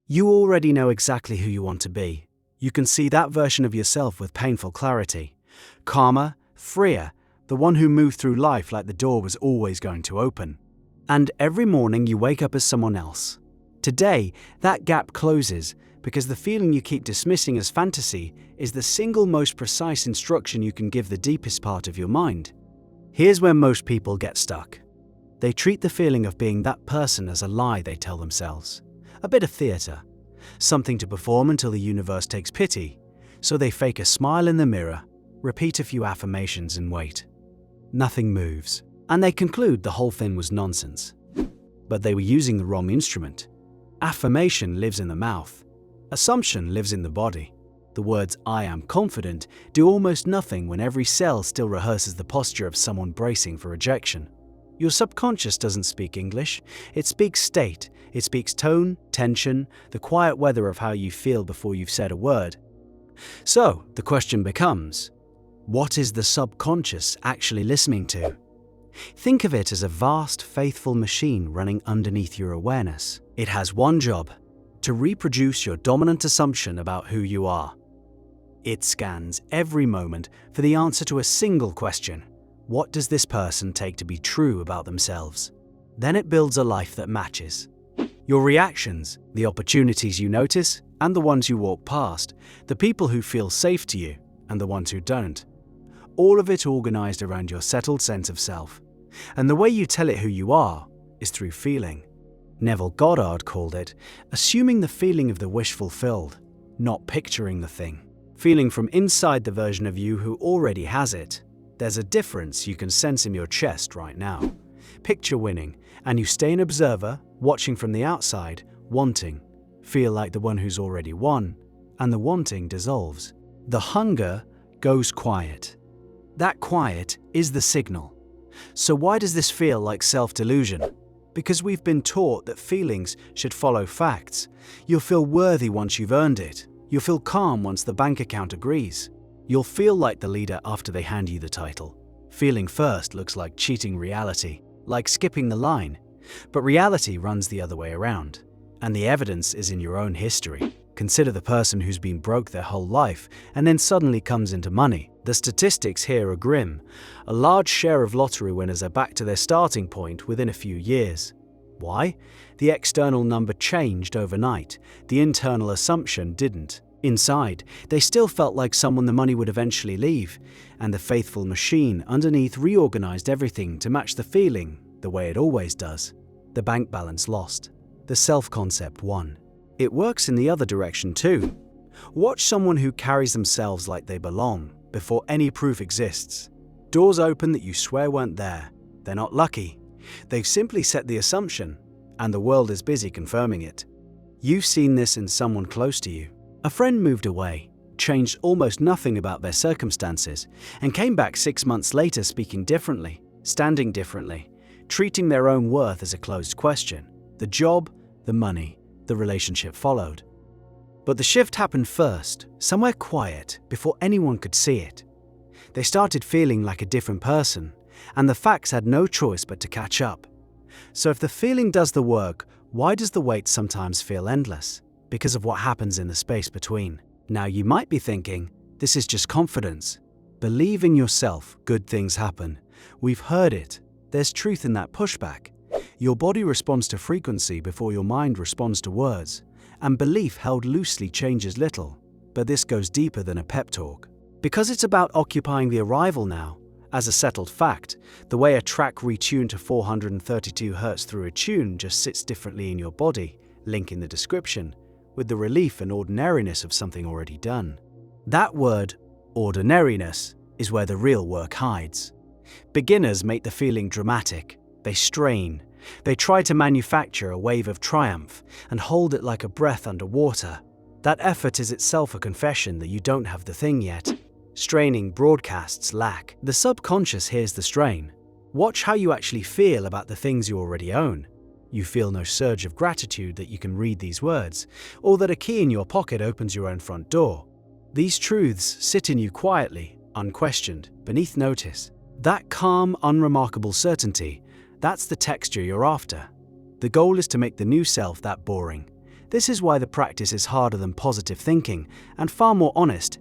You already know exactly who you want to be. You can see that version of yourself with painful clarity. Calmer, freer, the one who moved through life like the door was always going to open. And every morning you wake up as someone else. Today, that gap closes because the feeling you keep dismissing as fantasy is the single most precise instruction you can give the deepest part of your mind. Here's where most people get stuck. They treat the feeling of being that person as a lie they tell themselves. A bit of theatre. Something to perform until the universe takes pity. So they fake a smile in the mirror, repeat a few affirmations and wait. Nothing moves. And they conclude the whole thing was nonsense. But they were using the wrong instrument. Affirmation lives in the mouth. Assumption lives in the body. The words "I am confident" do almost nothing when every cell still rehearses the posture of someone bracing for rejection. Your subconscious doesn't speak English. It speaks state. It speaks tone, tension, the quiet weather of how you feel before you've said a word. So, the question becomes, what is the subconscious actually listening to? Think of it as a vast, faithful machine running underneath your awareness. It has one job: to reproduce your dominant assumption about who you are. It scans every moment for the answer to a single question. What does this person take to be true about themselves? Then it builds a life that matches. Your reactions, the opportunities you notice, and the ones you walk past, the people who feel safe to you, and the ones who don't. All of it organized around your settled sense of self. And the way you tell it who you are is through feeling. Neville Goddard called it assuming the feeling of the wish fulfilled, not picturing the thing. Feeling from inside the version of you who already has it. There's a difference you can sense in your chest right now. Picture winning, and you stay an observer, watching from the outside, wanting. Feel like the one who's already won, and the wanting dissolves. The hunger goes quiet. That quiet is the signal. So why does this feel like self-delusion? Because we've been taught that feelings should follow facts. You'll feel worthy once you've earned it. You'll feel calm once the bank account agrees. You'll feel like the leader after they hand you the title. Feeling first looks like cheating reality, like skipping the line. But reality runs the other way around. And the evidence is in your own history. Consider the person who's been broke their whole life and then suddenly comes into money. The statistics here are grim. A large share of lottery winners are back to their starting point within a few years. Why? The external number changed overnight. The internal assumption didn't. Inside, they still felt like someone the money would eventually leave, and the faithful machine underneath reorganized everything to match the feeling the way it always does. The bank balance lost. The self-concept won. It works in the other direction too. Watch someone who carries themselves like they belong before any proof exists. Doors open that you swear weren't there. They're not lucky. They've simply set the assumption, and the world is busy confirming it. You've seen this in someone close to you. A friend moved away, changed almost nothing about their circumstances, and came back 6 months later speaking differently, standing differently, treating their own worth as a closed question. The job, the money, the relationship followed. But the shift happened first, somewhere quiet, before anyone could see it. They started feeling like a different person, and the facts had no choice but to catch up. So if the feeling does the work, why does the wait sometimes feel endless? Because of what happens in the space between. Now you might be thinking, this is just confidence. Believe in yourself, good things happen. We've heard it. There's truth in that pushback. Your body responds to frequency before your mind responds to words. And belief held loosely changes little. But this goes deeper than a pep talk. Because it's about occupying the arrival now, as a settled fact, the way a track retuned to 432 Hz through a tune just sits differently in your body, link in the description, with the relief and ordinariness of something already done. That word, ordinariness, is where the real work hides. Beginners make the feeling dramatic. They strain. They try to manufacture a wave of triumph and hold it like a breath underwater. That effort is itself a confession that you don't have the thing yet. Straining broadcasts lack. The subconscious hears the strain. Watch how you actually feel about the things you already own. You feel no surge of gratitude that you can read these words, or that a key in your pocket opens your own front door. These truths sit in you quietly, unquestioned, beneath notice. That calm, unremarkable certainty, that's the texture you're after. The goal is to make the new self that boring, This is why the practice is harder than positive thinking and far more honest.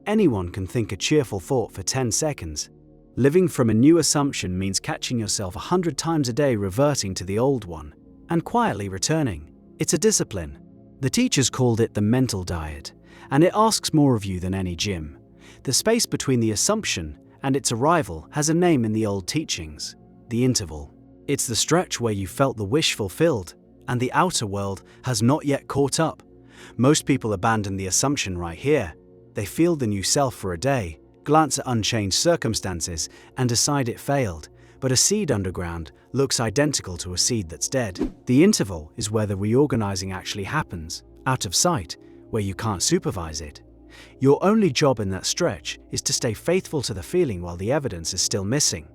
Anyone can think a cheerful thought for 10 seconds. Living from a new assumption means catching yourself 100 times a day reverting to the old one and quietly returning. It's a discipline. The teachers called it the mental diet, and it asks more of you than any gym. The space between the assumption and its arrival has a name in the old teachings: the interval. It's the stretch where you felt the wish fulfilled and the outer world has not yet caught up. Most people abandon the assumption right here. They feel the new self for a day, glance at unchanged circumstances, and decide it failed. But a seed underground looks identical to a seed that's dead. The interval is where the reorganizing actually happens, out of sight, where you can't supervise it. Your only job in that stretch is to stay faithful to the feeling while the evidence is still missing.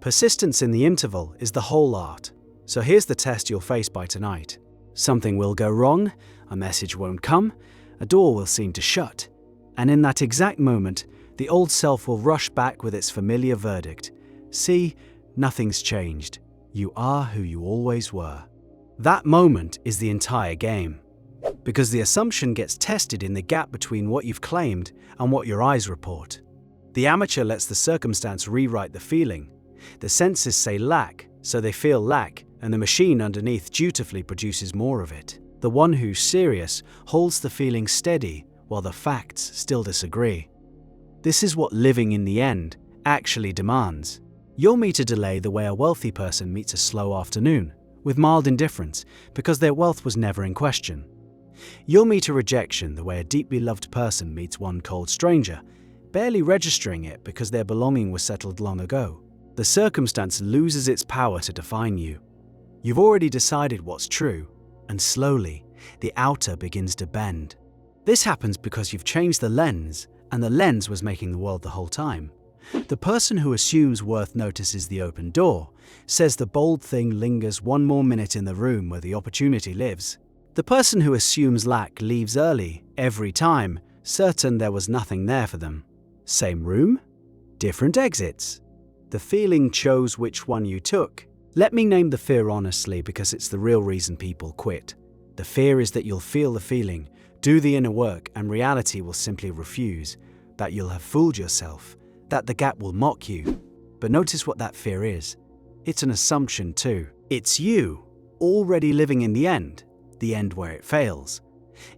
Persistence in the interval is the whole art. So here's the test you'll face by tonight. Something will go wrong, a message won't come, a door will seem to shut. And in that exact moment, the old self will rush back with its familiar verdict. See, nothing's changed. You are who you always were. That moment is the entire game. Because the assumption gets tested in the gap between what you've claimed and what your eyes report. The amateur lets the circumstance rewrite the feeling. The senses say lack, so they feel lack, and the machine underneath dutifully produces more of it. The one who's serious holds the feeling steady while the facts still disagree. This is what living in the end actually demands. You'll meet a delay the way a wealthy person meets a slow afternoon, with mild indifference, because their wealth was never in question. You'll meet a rejection the way a deeply loved person meets one cold stranger, barely registering it because their belonging was settled long ago. The circumstance loses its power to define you. You've already decided what's true, and slowly, the outer begins to bend. This happens because you've changed the lens, and the lens was making the world the whole time. The person who assumes worth notices the open door, says the bold thing lingers one more minute in the room where the opportunity lives. The person who assumes lack leaves early, every time, certain there was nothing there for them. Same room, different exits. The feeling chose which one you took. Let me name the fear honestly because it's the real reason people quit. The fear is that you'll feel the feeling, do the inner work, and reality will simply refuse, that you'll have fooled yourself, that the gap will mock you. But notice what that fear is. It's an assumption too. It's you, already living in the end where it fails.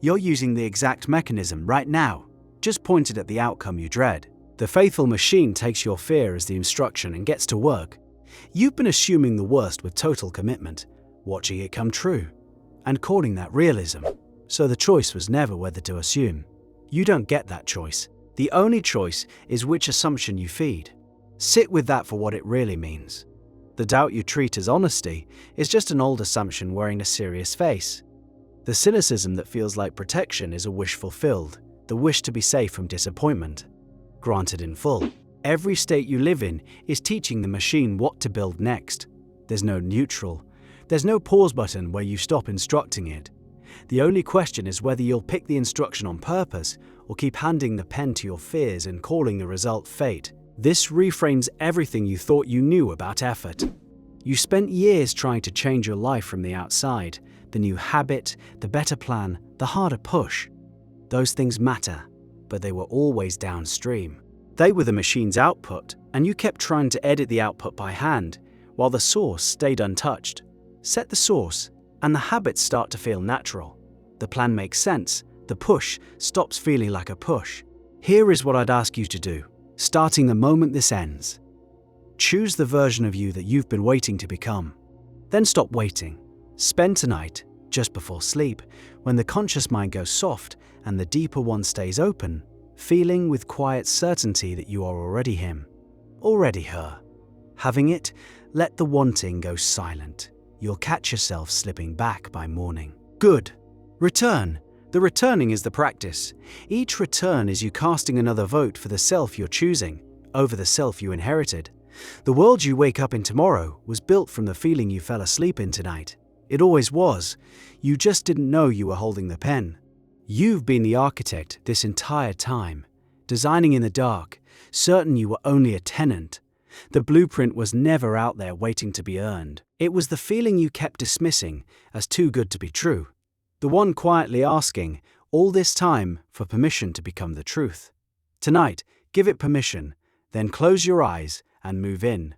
You're using the exact mechanism right now, just pointed at the outcome you dread. The faithful machine takes your fear as the instruction and gets to work. You've been assuming the worst with total commitment, watching it come true, and calling that realism. So the choice was never whether to assume. You don't get that choice. The only choice is which assumption you feed. Sit with that for what it really means. The doubt you treat as honesty is just an old assumption wearing a serious face. The cynicism that feels like protection is a wish fulfilled, the wish to be safe from disappointment, granted in full. Every state you live in is teaching the machine what to build next. There's no neutral. There's no pause button where you stop instructing it. The only question is whether you'll pick the instruction on purpose or keep handing the pen to your fears and calling the result fate. This reframes everything you thought you knew about effort. You spent years trying to change your life from the outside. The new habit, the better plan, the harder push. Those things matter, but they were always downstream. They were the machine's output, and you kept trying to edit the output by hand, while the source stayed untouched. Set the source, and the habits start to feel natural. The plan makes sense. The push stops feeling like a push. Here is what I'd ask you to do, starting the moment this ends. Choose the version of you that you've been waiting to become. Then stop waiting. Spend tonight, just before sleep, when the conscious mind goes soft and the deeper one stays open, feeling with quiet certainty that you are already him, already her. Having it, let the wanting go silent. You'll catch yourself slipping back by morning. Good. Return. The returning is the practice. Each return is you casting another vote for the self you're choosing, over the self you inherited. The world you wake up in tomorrow was built from the feeling you fell asleep in tonight. It always was. You just didn't know you were holding the pen. You've been the architect this entire time, designing in the dark, certain you were only a tenant. The blueprint was never out there waiting to be earned. It was the feeling you kept dismissing as too good to be true. The one quietly asking, all this time, for permission to become the truth. Tonight, give it permission, then close your eyes and move in.